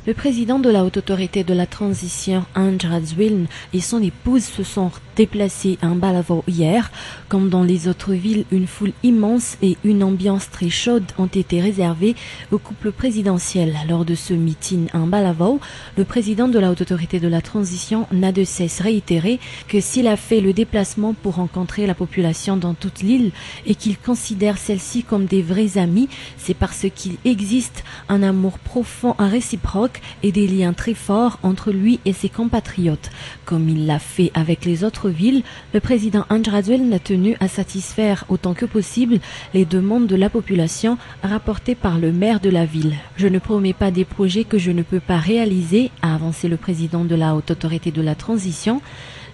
Le président de la Haute Autorité de la Transition, Ange Radzwiln, et son épouse se sont déplacés à Mbalavo hier. Comme dans les autres villes, une foule immense et une ambiance très chaude ont été réservées au couple présidentiel. Lors de ce meeting à Mbalavo, le président de la Haute Autorité de la Transition n'a de cesse réitérer que s'il a fait le déplacement pour rencontrer la population dans toute l'île et qu'il considère celle-ci comme des vrais amis, c'est parce qu'il existe un amour profond, un réciproque et des liens très forts entre lui et ses compatriotes. Comme il l'a fait avec les autres villes, le président Ange Radzwiln a tenu à satisfaire autant que possible les demandes de la population rapportées par le maire de la ville. Je ne promets pas des projets que je ne peux pas réaliser, a avancé le président de la Haute Autorité de la Transition,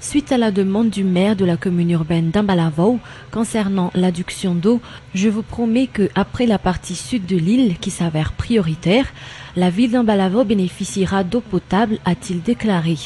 suite à la demande du maire de la commune urbaine d'Mbalavo concernant l'adduction d'eau. Je vous promets que après la partie sud de l'île qui s'avère prioritaire, la ville d'Mbalavo bénéficiera d'eau potable, a-t-il déclaré.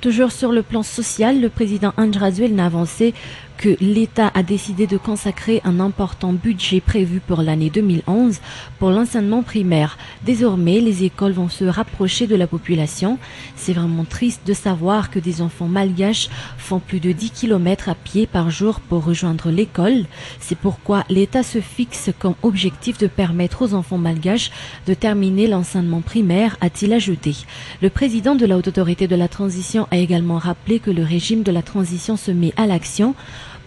Toujours sur le plan social, le président Ange Radzwiln a avancé que l'État a décidé de consacrer un important budget prévu pour l'année 2011 pour l'enseignement primaire. Désormais, les écoles vont se rapprocher de la population. C'est vraiment triste de savoir que des enfants malgaches font plus de 10 km à pied par jour pour rejoindre l'école. C'est pourquoi l'État se fixe comme objectif de permettre aux enfants malgaches de terminer l'enseignement primaire, a-t-il ajouté. Le président de la Haute Autorité de la Transition a également rappelé que le régime de la transition se met à l'action.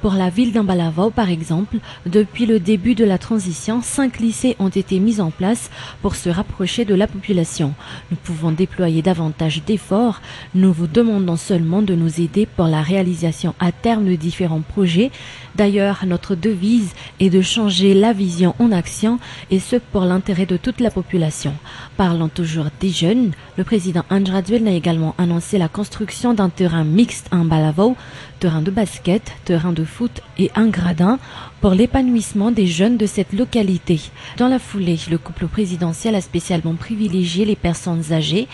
Pour la ville d'Mbalavo, par exemple, depuis le début de la transition, 5 lycées ont été mis en place pour se rapprocher de la population. Nous pouvons déployer davantage d'efforts. Nous vous demandons seulement de nous aider pour la réalisation à terme de différents projets. D'ailleurs, notre devise est de changer la vision en action, et ce pour l'intérêt de toute la population. Parlant toujours des jeunes, le président Ange Radzwiln a également annoncé la construction d'un terrain mixte à Mbalavo, terrain de basket, terrain de foot et un gradin pour l'épanouissement des jeunes de cette localité. Dans la foulée, le couple présidentiel a spécialement privilégié les personnes âgées.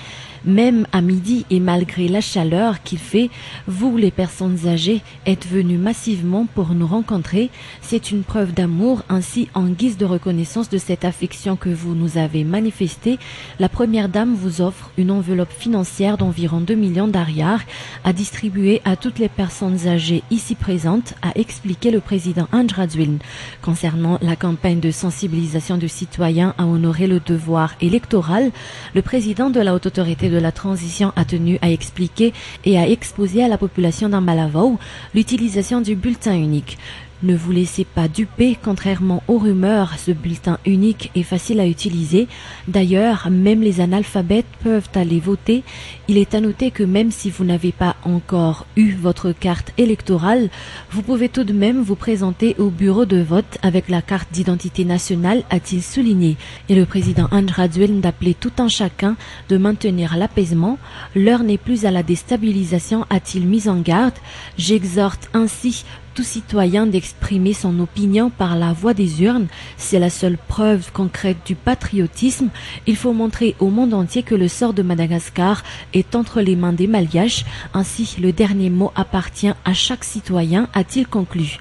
Même à midi et malgré la chaleur qu'il fait, vous, les personnes âgées, êtes venus massivement pour nous rencontrer. C'est une preuve d'amour. Ainsi, en guise de reconnaissance de cette affection que vous nous avez manifestée, la première dame vous offre une enveloppe financière d'environ 2 millions d'ariars à distribuer à toutes les personnes âgées ici présentes, a expliqué le président Ange Radzwiln. Concernant la campagne de sensibilisation des citoyens à honorer le devoir électoral, le président de la Haute Autorité de la Transition a tenu à expliquer et à exposer à la population d'Mbalavo l'utilisation du bulletin unique. Ne vous laissez pas duper, contrairement aux rumeurs, ce bulletin unique est facile à utiliser. D'ailleurs, même les analphabètes peuvent aller voter. Il est à noter que même si vous n'avez pas encore eu votre carte électorale, vous pouvez tout de même vous présenter au bureau de vote avec la carte d'identité nationale, a-t-il souligné. Et le président Ange Radzwiln d'appeler tout un chacun de maintenir l'apaisement. L'heure n'est plus à la déstabilisation, a-t-il mis en garde. J'exhorte ainsi tout citoyen d'exprimer son opinion par la voie des urnes. C'est la seule preuve concrète du patriotisme. Il faut montrer au monde entier que le sort de Madagascar est entre les mains des Malgaches. Ainsi, le dernier mot appartient à chaque citoyen, a-t-il conclu.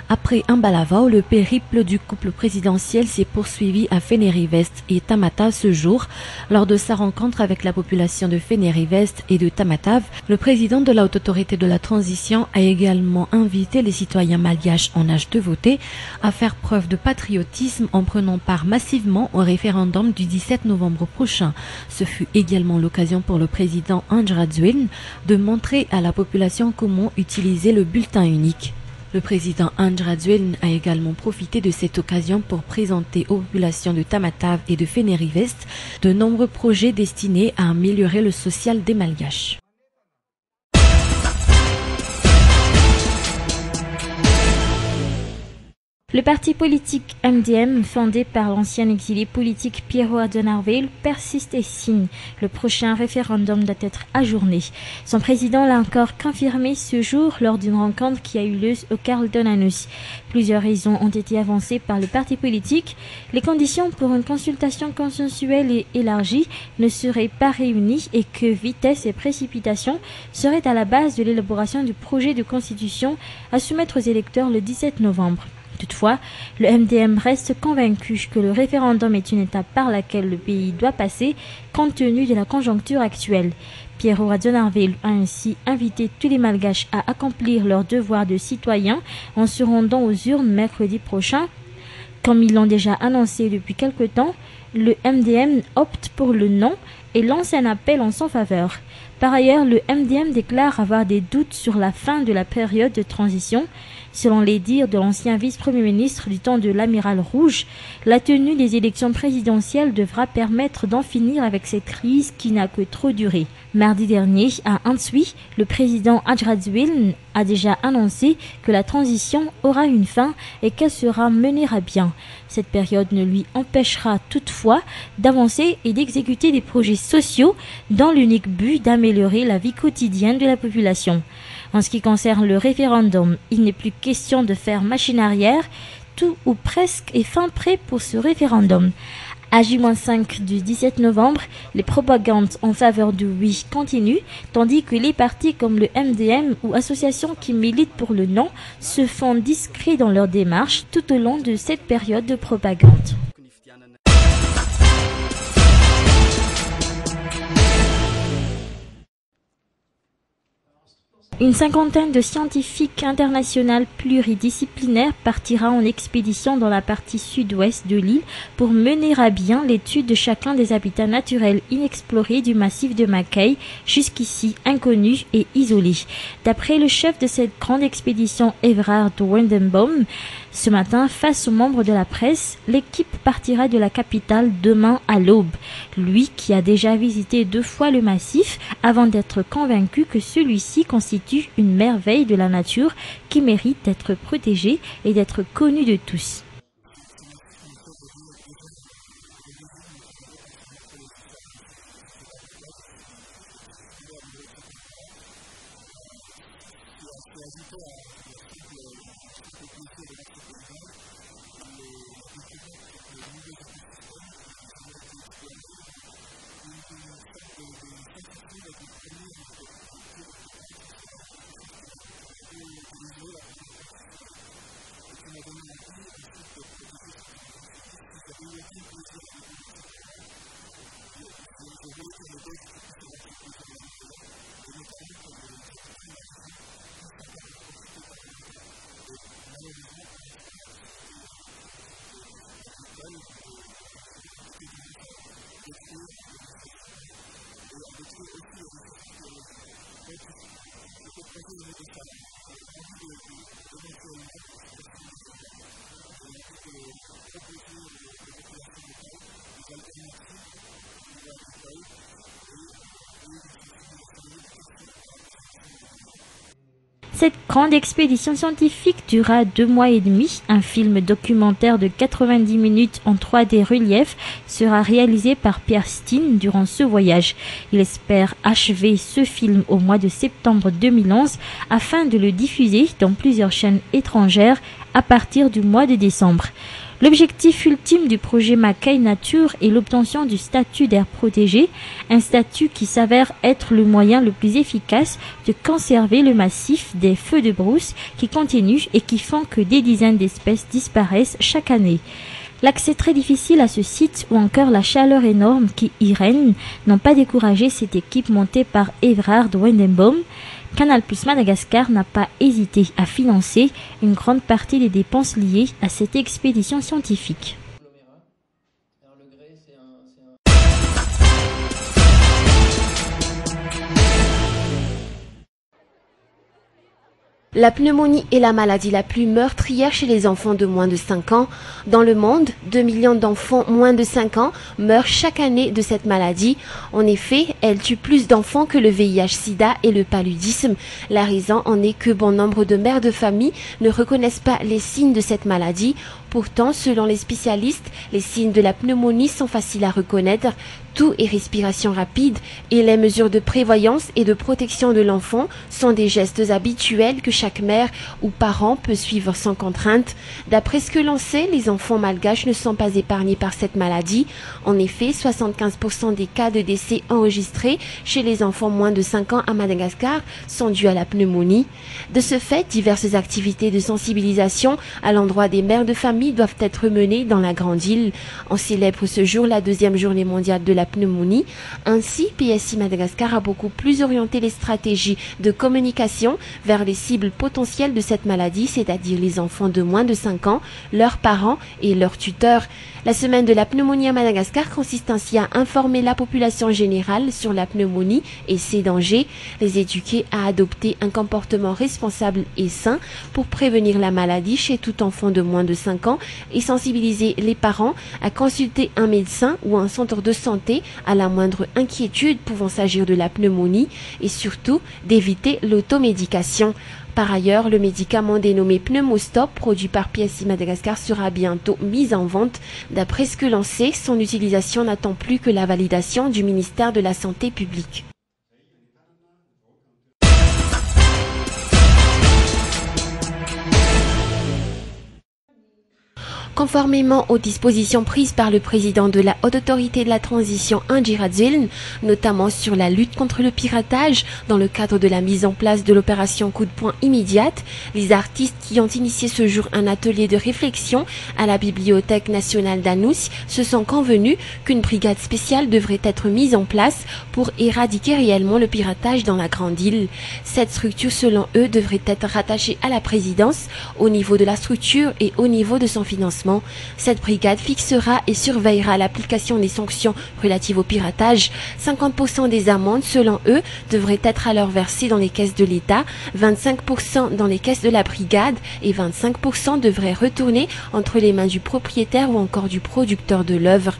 Après Mbalavo, le périple du couple présidentiel s'est poursuivi à Fénérivest et Tamatave ce jour. Lors de sa rencontre avec la population de Fénérivest et de Tamatave, le président de la Haute Autorité de la Transition a également invité les citoyens malgaches en âge de voter à faire preuve de patriotisme en prenant part massivement au référendum du 17 novembre prochain. Ce fut également l'occasion pour le président Ange Radzwiln de montrer à la population comment utiliser le bulletin unique. Le président Ange Radzwiln a également profité de cette occasion pour présenter aux populations de Tamatave et de Fénérivest de nombreux projets destinés à améliorer le social des Malgaches. Le parti politique MDM, fondé par l'ancien exilé politique Piero Adonarveil, persiste et signe. Le prochain référendum doit être ajourné. Son président l'a encore confirmé ce jour lors d'une rencontre qui a eu lieu au Carl Donanus. Plusieurs raisons ont été avancées par le parti politique. Les conditions pour une consultation consensuelle et élargie ne seraient pas réunies et que vitesse et précipitation seraient à la base de l'élaboration du projet de constitution à soumettre aux électeurs le 17 novembre. Toutefois, le MDM reste convaincu que le référendum est une étape par laquelle le pays doit passer compte tenu de la conjoncture actuelle. Piero Radionarville a ainsi invité tous les Malgaches à accomplir leur devoir de citoyen en se rendant aux urnes mercredi prochain. Comme ils l'ont déjà annoncé depuis quelque temps, le MDM opte pour le non et lance un appel en son faveur. Par ailleurs, le MDM déclare avoir des doutes sur la fin de la période de transition. Selon les dires de l'ancien vice-premier ministre du temps de l'Amiral Rouge, la tenue des élections présidentielles devra permettre d'en finir avec cette crise qui n'a que trop duré. Mardi dernier, à Ansui, le président Ajradzwil a déjà annoncé que la transition aura une fin et qu'elle sera menée à bien. Cette période ne lui empêchera toutefois d'avancer et d'exécuter des projets sociaux dans l'unique but d'améliorer la vie quotidienne de la population. En ce qui concerne le référendum, il n'est plus question de faire machine arrière. Tout ou presque est fin prêt pour ce référendum. À J-5 du 17 novembre, les propagandes en faveur du oui continuent, tandis que les partis comme le MDM ou associations qui militent pour le non se font discrets dans leur démarche tout au long de cette période de propagande. Une cinquantaine de scientifiques internationaux pluridisciplinaires partira en expédition dans la partie sud-ouest de l'île pour mener à bien l'étude de chacun des habitats naturels inexplorés du massif de Mackay, jusqu'ici inconnu et isolé. D'après le chef de cette grande expédition, Everard Wendenbaum, ce matin, face aux membres de la presse, l'équipe partira de la capitale demain à l'aube. Lui, qui a déjà visité 2 fois le massif, avant d'être convaincu que celui-ci constitue une merveille de la nature qui mérite d'être protégée et d'être connue de tous. Cette grande expédition scientifique dura 2 mois et demi. Un film documentaire de 90 minutes en 3D relief sera réalisé par Pierre Steen durant ce voyage. Il espère achever ce film au mois de septembre 2011 afin de le diffuser dans plusieurs chaînes étrangères à partir du mois de décembre. L'objectif ultime du projet Mackay Nature est l'obtention du statut d'aire protégé, un statut qui s'avère être le moyen le plus efficace de conserver le massif des feux de brousse qui continuent et qui font que des dizaines d'espèces disparaissent chaque année. L'accès très difficile à ce site ou encore la chaleur énorme qui y règne n'ont pas découragé cette équipe montée par Everard Wendenbaum. Canal+ Madagascar n'a pas hésité à financer une grande partie des dépenses liées à cette expédition scientifique. La pneumonie est la maladie la plus meurtrière chez les enfants de moins de 5 ans. Dans le monde, 2 millions d'enfants moins de 5 ans meurent chaque année de cette maladie. En effet, elle tue plus d'enfants que le VIH-Sida et le paludisme. La raison en est que bon nombre de mères de famille ne reconnaissent pas les signes de cette maladie. Pourtant, selon les spécialistes, les signes de la pneumonie sont faciles à reconnaître. Toux et respiration rapide, et les mesures de prévoyance et de protection de l'enfant sont des gestes habituels que chaque mère ou parent peut suivre sans contrainte. D'après ce que l'on sait, les enfants malgaches ne sont pas épargnés par cette maladie. En effet, 75% des cas de décès enregistrés chez les enfants moins de 5 ans à Madagascar sont dus à la pneumonie. De ce fait, diverses activités de sensibilisation à l'endroit des mères de famille doivent être menées dans la grande île. On célèbre ce jour la 2e journée mondiale de la pneumonie. Ainsi, PSI Madagascar a beaucoup plus orienté les stratégies de communication vers les cibles potentielles de cette maladie, c'est-à-dire les enfants de moins de 5 ans, leurs parents et leurs tuteurs. La semaine de la pneumonie à Madagascar consiste ainsi à informer la population générale sur la pneumonie et ses dangers, les éduquer à adopter un comportement responsable et sain pour prévenir la maladie chez tout enfant de moins de 5 ans et sensibiliser les parents à consulter un médecin ou un centre de santé à la moindre inquiétude pouvant s'agir de la pneumonie et surtout d'éviter l'automédication. Par ailleurs, le médicament dénommé Pneumostop, produit par PSI Madagascar, sera bientôt mis en vente. D'après ce que l'on sait, son utilisation n'attend plus que la validation du ministère de la Santé publique. Conformément aux dispositions prises par le président de la Haute Autorité de la Transition Andjiradzilen, notamment sur la lutte contre le piratage, dans le cadre de la mise en place de l'opération Coup de poing immédiate, les artistes qui ont initié ce jour un atelier de réflexion à la Bibliothèque nationale d'Anous se sont convenus qu'une brigade spéciale devrait être mise en place pour éradiquer réellement le piratage dans la grande île. Cette structure, selon eux, devrait être rattachée à la présidence au niveau de la structure et au niveau de son financement. Cette brigade fixera et surveillera l'application des sanctions relatives au piratage. 50% des amendes, selon eux, devraient être alors versées dans les caisses de l'État, 25% dans les caisses de la brigade et 25% devraient retourner entre les mains du propriétaire ou encore du producteur de l'œuvre.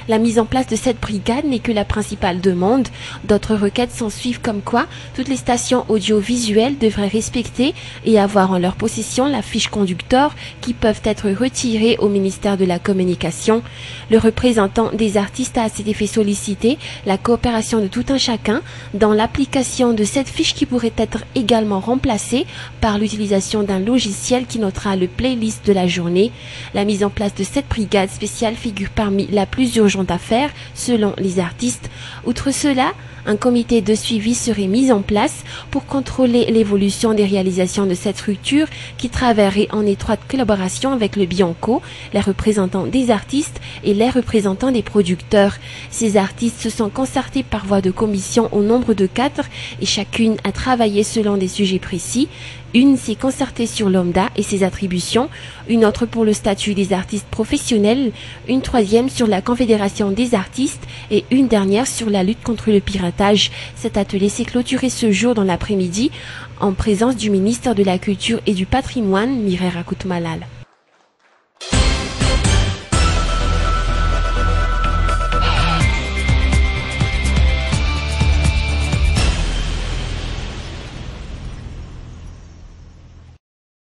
La mise en place de cette brigade n'est que la principale demande. D'autres requêtes s'en suivent comme quoi toutes les stations audiovisuelles devraient respecter et avoir en leur possession la fiche conducteur qui peuvent être retirées au ministère de la Communication. Le représentant des artistes a à cet effet sollicité la coopération de tout un chacun dans l'application de cette fiche qui pourrait être également remplacée par l'utilisation d'un logiciel qui notera le playlist de la journée. La mise en place de cette brigade spéciale figure parmi la plus urgente à faire selon les artistes. Outre cela, un comité de suivi serait mis en place pour contrôler l'évolution des réalisations de cette structure qui travaillerait en étroite collaboration avec le Bianco, les représentants des artistes et les représentants des producteurs. Ces artistes se sont concertés par voie de commission au nombre de 4 et chacune a travaillé selon des sujets précis. Une s'est concertée sur l'OMDA et ses attributions, une autre pour le statut des artistes professionnels, une troisième sur la Confédération des artistes et une dernière sur la lutte contre le piratage. Cet atelier s'est clôturé ce jour dans l'après-midi en présence du ministre de la Culture et du Patrimoine, Mireille Rakout Malal.